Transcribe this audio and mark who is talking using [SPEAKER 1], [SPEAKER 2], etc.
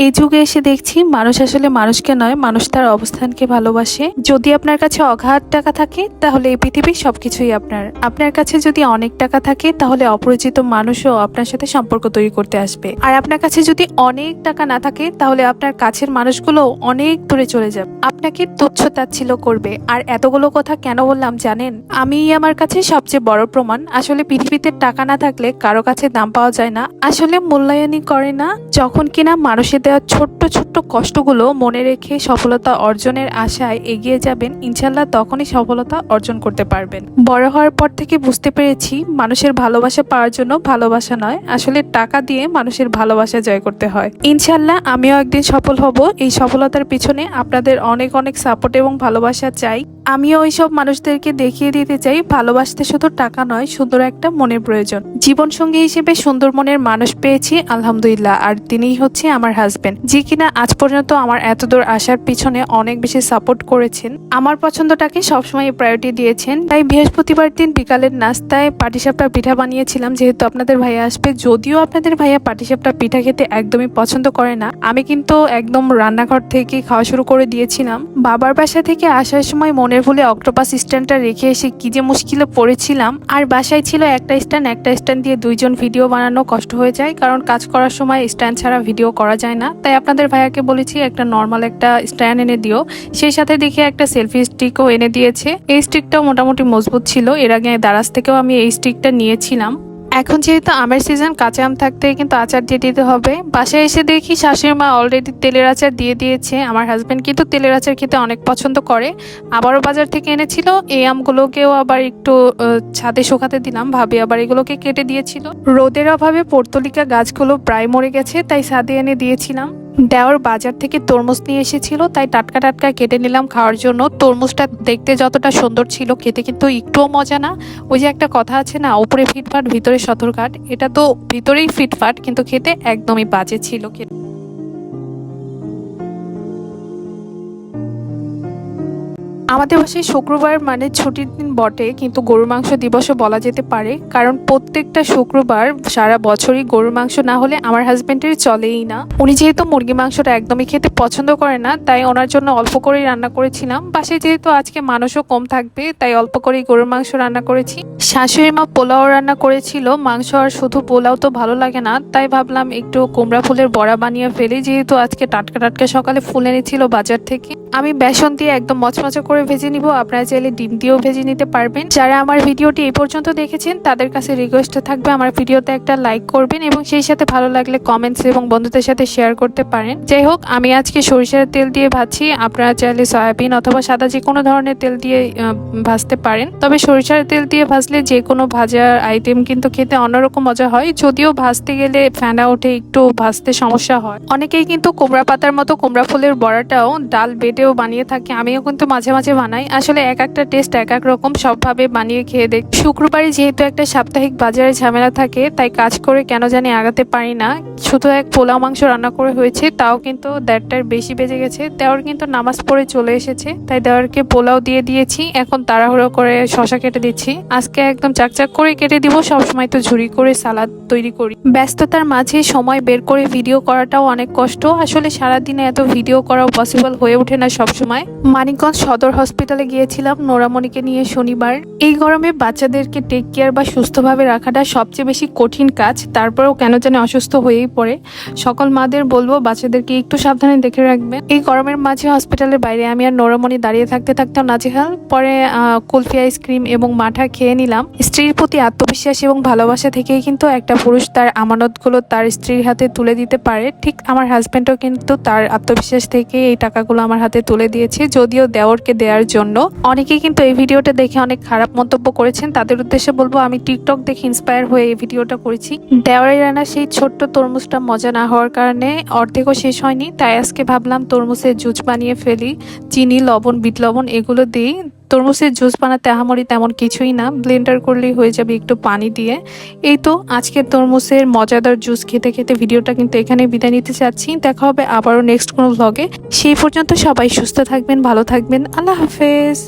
[SPEAKER 1] এই যুগে এসে দেখছি মানুষ আসলে মানুষকে নয়, মানুষ তার অবস্থানকে ভালোবাসে। যদি আপনার কাছে অগাধ টাকা থাকে তাহলে এই পৃথিবীর সবকিছুই আপনার কাছে যদি অনেক টাকা থাকে তাহলে অপরিচিত মানুষও আপনার সাথে সম্পর্ক তৈরি করতে আসবে। আর আপনার কাছে যদি অনেক টাকা না থাকে তাহলে আপনার কাছের মানুষগুলো অনেক দূরে চলে যাবে, আপনাকে তুচ্ছ তাচ্ছিল্য করবে। আর এতগুলো কথা কেন বললাম জানেন? আমি আমার কাছে সবচেয়ে বড় প্রমাণ। আসলে পৃথিবীতে টাকা না থাকলে কারো কাছে দাম পাওয়া যায় না, আসলে মূল্যায়নই করে না। যখন কিনা মানুষের দেওয়া ছোট্ট ছোট্ট কষ্টগুলো মনে রেখে সফলতা অর্জনের আশায় এগিয়ে যাবেন, ইনশাল্লাহ তখনই সফলতা অর্জন করতে পারবেন। বড় হওয়ার পর থেকে বুঝতে পেরেছি মানুষের ভালোবাসা পাওয়ার জন্য ভালোবাসা নয়, আসলে টাকা দিয়ে মানুষের ভালোবাসা জয় করতে হয়। ইনশাল্লাহ আমিও একদিন সফল হব। এই সফলতার পিছনে আপনাদের অনেক অনেক সাপোর্ট এবং ভালোবাসা চাই। আমিও ওইসব মানুষদেরকে দেখিয়ে দিতে চাই ভালোবাসতে শুধু টাকা নয়, সুন্দর একটা মনের প্রয়োজন। জীবন সঙ্গী হিসেবে সুন্দর মনের মানুষ পেয়েছি আলহামদুলিল্লাহ, আর তিনিই হচ্ছে আমার হাজবেন্ড, যে কিনা আজ পর্যন্ত আমার এতদূর আসার পিছনে অনেক বেশি সাপোর্ট করেছেন, আমার পছন্দটাকে সবসময় প্রায়োরিটি দিয়েছেন। তাই বৃহস্পতিবার দিন বিকালের নাস্তায় পাটিসাপটা পিঠা বানিয়েছিলাম, যেহেতু আপনাদের ভাইয়া আসবে। যদিও আপনাদের ভাইয়া পাটিসাপটা পিঠা খেতে একদমই পছন্দ করে না, আমি কিন্তু একদম রান্নাঘর থেকে খাওয়া শুরু করে দিয়েছিলাম। বাবার বাসা থেকে আসার সময় মনের ভুলে অক্টোপাস স্ট্যান্ডটা রেখে এসে কি যে মুশকিলে পড়েছিলাম। আর বাসায় ছিল একটা স্ট্যান্ড দিয়ে দুইজন ভিডিও বানানো কষ্ট হয়ে যায়, কারণ কাজ করার সময় স্ট্যান্ড ছাড়া ভিডিও করা যায় না। তাই আপনাদের ভাইয়াকে বলেছি একটা নর্মাল একটা স্ট্যান্ড এনে দিও। সেই সাথে দেখে একটা সেলফি স্টিকও এনে দিয়েছে। এই স্টিকটাও মোটামুটি মজবুত ছিল, এর আগে দারাজ থেকেও আমি এই স্টিকটা নিয়েছিলাম। এখন যেহেতু আমের সিজন, কাঁচা আম থাকতে কিন্তু আচার দিয়ে দিতে হবে। বাসায় এসে দেখি শাশুড়ি মা অলরেডি তেলের আচার দিয়ে দিয়েছে। আমার হাজবেন্ড কিন্তু তেলের আচার খেতে অনেক পছন্দ করে, আবারও বাজার থেকে এনেছিল। এই আমগুলোকেও আবার একটু ছাদে শুকাতে দিলাম, ভাবি আবার এগুলোকে কেটে দিয়েছিল। রোদের অভাবে পর্তলিকা গাছগুলো প্রায় মরে গেছে, তাই ছাদে এনে দিয়েছিলাম। দেওয়ার বাজার থেকে তরমুজ নিয়ে এসেছিল, তাই টাটকা টাটকা কেটে নিলাম খাওয়ার জন্য। তরমুজটা দেখতে যতটা সুন্দর ছিল, খেতে কিন্তু একটুও মজা না। ওই যে একটা কথা আছে না, উপরে ফিটফাট ভিতরে সতর্কাট, এটা তো ভিতরেই ফিটফাট, কিন্তু খেতে একদমই বাজে ছিল। আমাদের বাসায় শুক্রবার মানে ছুটির দিন বটে, কিন্তু গরুর মাংস দিবসও বলা যেতে পারে, কারণ প্রত্যেকটা শুক্রবার সারা বছরই গরুর মাংস না হলে আমার হাজবেন্ডের চলেই না। উনি যেহেতু মুরগি মাংসটা একদমই খেতে পছন্দ করে না, তাই ওনার জন্য অল্প করেই রান্না করেছিলাম। বাসায় যেহেতু আজকে মানুষও কম থাকবে, তাই অল্প করেই গরুর মাংস রান্না করেছি। শাশুড়ি মা পোলাও রান্না করেছিল। মাংস আর শুধু পোলাও তো ভালো লাগে না, তাই ভাবলাম একটু কুমড়া ফুলের বড়া বানিয়ে ফেলি, যেহেতু আজকে টাটকা টাটকা সকালে ফুল এনেছিল বাজার থেকে। আমি বেসন দিয়ে একদম মচমচা করে ভেজে নিব, আপনারা চাইলে ডিম দিয়েও ভেজে নিতে পারবেন। যারা আমার ভিডিওটি এই পর্যন্ত দেখেছেন তাদের কাছে রিকোয়েস্ট থাকবে আমার ভিডিওতে একটা লাইক করবেন, এবং সেই সাথে ভালো লাগলে কমেন্টস এবং বন্ধুদের সাথে শেয়ার করতে পারেন। যাই হোক, আমি আজকে সরিষার তেল দিয়ে ভাজছি, আপনারা চাইলে সয়াবিন অথবা সাদা যে কোনো ধরনের তেল দিয়ে ভাজতে পারেন। তবে সরিষার তেল দিয়ে ভাজলে যে কোনো ভাজার আইটেম কিন্তু খেতে অন্যরকম মজা হয়, যদিও ভাজতে গেলে ফেনা ওঠে, একটু ভাজতে সমস্যা হয়। অনেকেই কিন্তু কুমড়া পাতার মতো কুমড়া ফুলের বড়াটাও ডাল বেটেও বানিয়ে থাকে, আমিও কিন্তু মাঝে মাঝে বানাই। আসলে এক একটা টেস্ট এক এক রকম, সবভাবে বানিয়ে খেয়ে দেখ। শুক্রবারে যেহেতু একটা সাপ্তাহিক বাজারে ঝামেলা থাকে, তাই কাজ করে কেন জানি আগাতে পারি না। শুধু এক পোলাও মাংস রান্না করে হয়েছে, তাও কিন্তু 1:30টার বেশি বেজে গেছে। দেওয়ার কিন্তু নামাজ পড়ে চলে এসেছে, তাই দেওয়ারকে পোলাও দিয়ে দিয়েছি। এখন তাড়াহুড়ো করে শশা কেটে দিচ্ছি, আজকে একদম চাকচাক করে কেটে দিব। সবসময় তো ঝুরি করে সালাদ তৈরি করি। ব্যস্ততার মাঝে সময় বের করে ভিডিও করাটাও অনেক কষ্ট। আসলে সারাদিনে এত ভিডিও করাও পসিবল হয়ে ওঠে না সবসময়। মানিকগঞ্জ সদর হসপিটালে গিয়েছিলাম নোরামণিকে নিয়ে শনিবার। এই গরমে বাচ্চাদেরকে টেক কেয়ার বা সুস্থভাবে রাখাটা সবচেয়ে বেশি কঠিন কাজ, তারপরেও কেন জানি অসুস্থ হয়েই পড়ে। সকল মাদের বলবো বাচ্চাদেরকে একটু সাবধানে দেখে রাখবেন। এই গরমের মাঝে হসপিটালের বাইরে আমি আর নোরামণি দাঁড়িয়ে থাকতে থাকতেও নাজেহাল। পরে কুলফি আইসক্রিম এবং মাঠা খেয়ে নিলাম। স্ত্রীর প্রতি আত্মবিশ্বাস এবং ভালোবাসা থেকেই কিন্তু একটা পুরুষ তার আমানতগুলো তার স্ত্রীর হাতে তুলে দিতে পারে। ঠিক আমার হাজবেন্ডও কিন্তু তার আত্মবিশ্বাস থেকে এই টাকাগুলো আমার হাতে তুলে দিয়েছে, যদিও দেওরকে দেওয়ার জন্য। অনেকেই কিন্তু এই ভিডিওটা দেখে অনেক খারাপ মন্তব্য করেছেন, তাদের উদ্দেশ্যে বলবো আমি টিকটক দেখে ইন্সপায়ার হয়ে এই ভিডিওটা করেছি। দেওয়ারের রান্না সেই ছোট্ট তরমুজটা মজা না হওয়ার কারণে অর্ধেকও শেষ হয়নি, তাই আজকে ভাবলাম তরমুজের জুস বানিয়ে ফেলি। চিনি, লবণ, বিট লবণ এগুলো দিই। তরমুজের জুস বানাতে আহামরি তেমন কিছুই না, ব্লেন্ডার করলেই হয়ে যাবে একটু পানি দিয়ে। এই তো আজকের তরমুজের মজাদার জুস খেতে খেতে ভিডিওটা কিন্তু এখানে বিদায় নিতে চাচ্ছি। দেখা হবে আবারও নেক্সট কোনো ভ্লগে। সেই পর্যন্ত সবাই সুস্থ থাকবেন, ভালো থাকবেন। আল্লাহ হাফেজ।